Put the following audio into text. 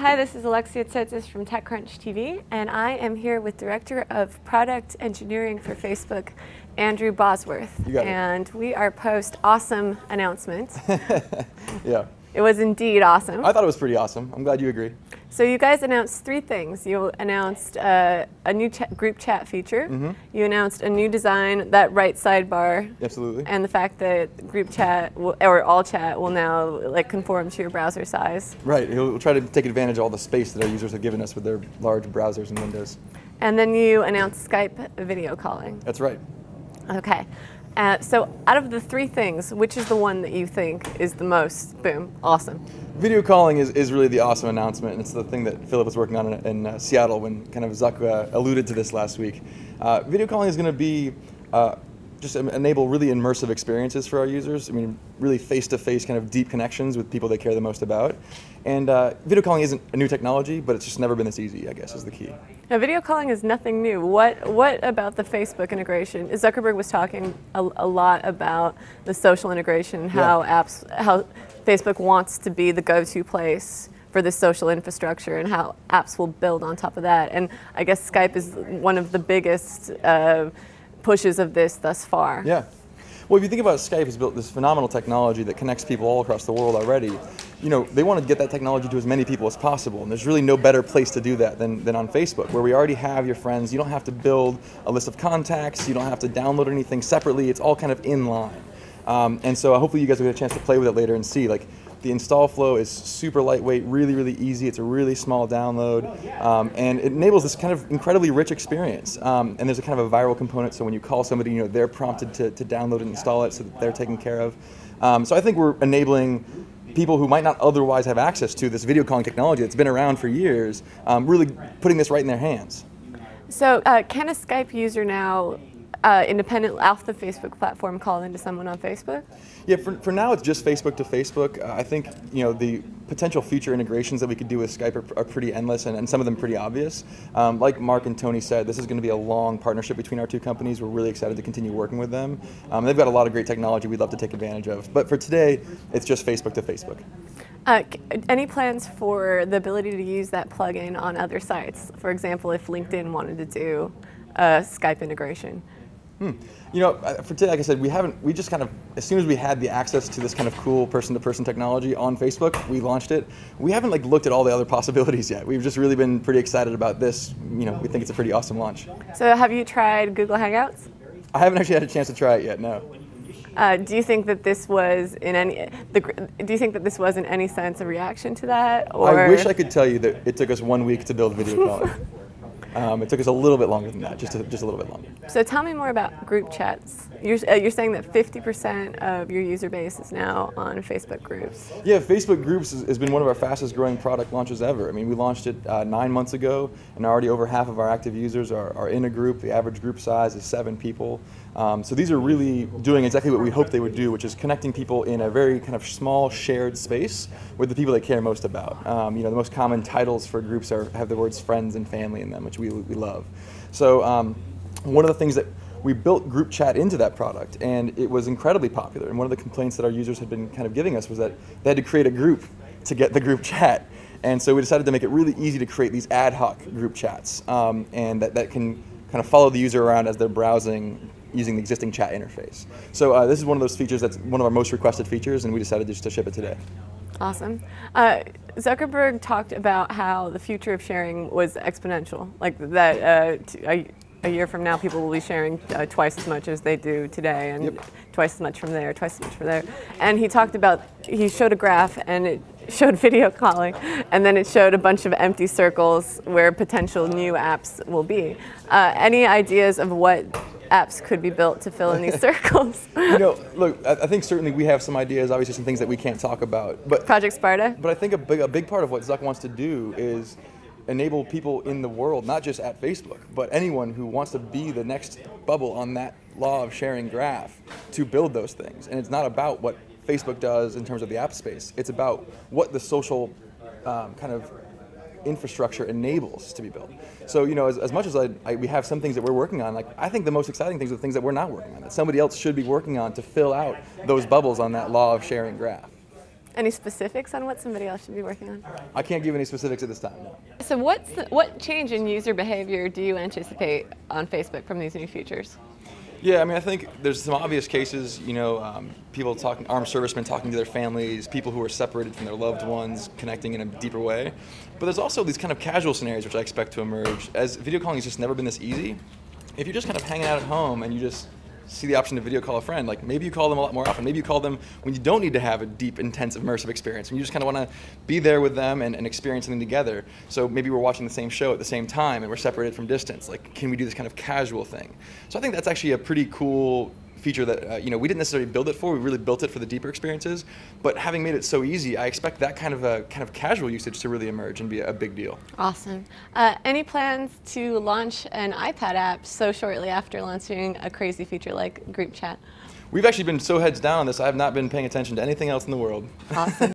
Hi, this is Alexia Tsotis from TechCrunch TV, and I am here with Director of Product Engineering for Facebook, Andrew Bosworth. You got it. And we are post-awesome announcement. Yeah. It was indeed awesome. I thought it was pretty awesome. I'm glad you agree. So you guys announced three things. You announced a new group chat feature. Mm-hmm. You announced a new design, that right sidebar. Absolutely. And the fact that group chat or all chat will now conform to your browser size. Right. We'll try to take advantage of all the space that our users have given us with their large browsers and windows. And then you announced Skype video calling. That's right. Okay. So out of the three things, which is the one that you think is the most, boom, awesome? Video calling is really the awesome announcement, and it's the thing that Philip was working on in Seattle when kind of Zuck alluded to this last week. Video calling is going to be just enable really immersive experiences for our users. I mean, really face-to-face kind of deep connections with people they care the most about. And video calling isn't a new technology, but it's just never been this easy, I guess, is the key. Now, video calling is nothing new. What about the Facebook integration? Zuckerberg was talking a lot about the social integration, how Facebook wants to be the go-to place for this social infrastructure and how apps will build on top of that. And I guess Skype is one of the biggest pushes of this thus far. Yeah. Well, if you think about it, Skype has built this phenomenal technology that connects people all across the world already. You know, they want to get that technology to as many people as possible, and there's really no better place to do that than on Facebook, where we already have your friends. You don't have to build a list of contacts. You don't have to download anything separately. It's all kind of in line. And so hopefully you guys will get a chance to play with it later and see. Like, the install flow is super lightweight, really, really easy. It's a really small download, and it enables this kind of incredibly rich experience. And there's a kind of a viral component, so when you call somebody, you know, they're prompted to download and install it so that they're taken care of. So I think we're enabling people who might not otherwise have access to this video calling technology that's been around for years, really putting this right in their hands. So can a Skype user now independent off the Facebook platform call into someone on Facebook? Yeah, for now it's just Facebook to Facebook. I think, you know, the potential future integrations that we could do with Skype are pretty endless, and some of them pretty obvious. Like Mark and Tony said, this is going to be a long partnership between our two companies. We're really excited to continue working with them. They've got a lot of great technology we'd love to take advantage of. But for today, it's just Facebook to Facebook. Any plans for the ability to use that plugin on other sites? For example, if LinkedIn wanted to do Skype integration? You know, for today, like I said, we just kind of, as soon as we had the access to this kind of cool person-to-person technology on Facebook, we launched it. We haven't looked at all the other possibilities yet. We've just really been pretty excited about this. You know, we think it's a pretty awesome launch. So have you tried Google Hangouts? I haven't actually had a chance to try it yet, no. Do you think that this was in any sense a reaction to that? Or? I wish I could tell you that it took us 1 week to build video calling. It took us a little bit longer than that, just a little bit longer. So tell me more about group chats. You're saying that 50% of your user base is now on Facebook groups. Yeah, Facebook groups has been one of our fastest growing product launches ever. I mean, we launched it 9 months ago, and already over half of our active users are in a group. The average group size is 7 people. So these are really doing exactly what we hoped they would do, which is connecting people in a very kind of small shared space with the people they care most about. You know, the most common titles for groups have the words friends and family in them, which we love. So one of the things that we built group chat into that product, and it was incredibly popular. And one of the complaints that our users had been kind of giving us was that they had to create a group to get the group chat. And so we decided to make it really easy to create these ad hoc group chats, and that can kind of follow the user around as they're browsing using the existing chat interface. So this is one of those features that's one of our most requested features, and we decided just to ship it today. Awesome. Zuckerberg talked about how the future of sharing was exponential, like that a year from now people will be sharing twice as much as they do today, and twice as much from there, twice as much from there. And he talked about, he showed a graph and it showed video calling, and then it showed a bunch of empty circles where potential new apps will be. Any ideas of what apps could be built to fill in these circles? You know, look, I think certainly we have some ideas, obviously some things that we can't talk about. But Project Sparta? But I think a big part of what Zuck wants to do is enable people in the world, not just at Facebook, but anyone who wants to be the next bubble on that law of sharing graph to build those things. And it's not about what Facebook does in terms of the app space. It's about what the social kind of infrastructure enables to be built. So, you know, as much as we have some things that we're working on, I think the most exciting things are the things that we're not working on, that somebody else should be working on to fill out those bubbles on that law of sharing graph. Any specifics on what somebody else should be working on? I can't give any specifics at this time. No. So what change in user behavior do you anticipate on Facebook from these new features? Yeah, I mean, I think there's some obvious cases, people talking, armed servicemen talking to their families, people who are separated from their loved ones, connecting in a deeper way. But there's also these kind of casual scenarios which I expect to emerge. As video calling has just never been this easy, if you're just kind of hanging out at home and you just see the option to video call a friend, like maybe you call them a lot more often. Maybe you call them when you don't need to have a deep, intense, immersive experience, and you just kind of want to be there with them and experience something together. So maybe we're watching the same show at the same time and we're separated from distance. Like, can we do this kind of casual thing? So I think that's actually a pretty cool feature that we didn't necessarily build it for. We really built it for the deeper experiences. But having made it so easy, I expect that kind of casual usage to really emerge and be a big deal. Awesome. Any plans to launch an iPad app so shortly after launching a crazy feature like group chat? We've actually been so heads down on this. I have not been paying attention to anything else in the world. Awesome.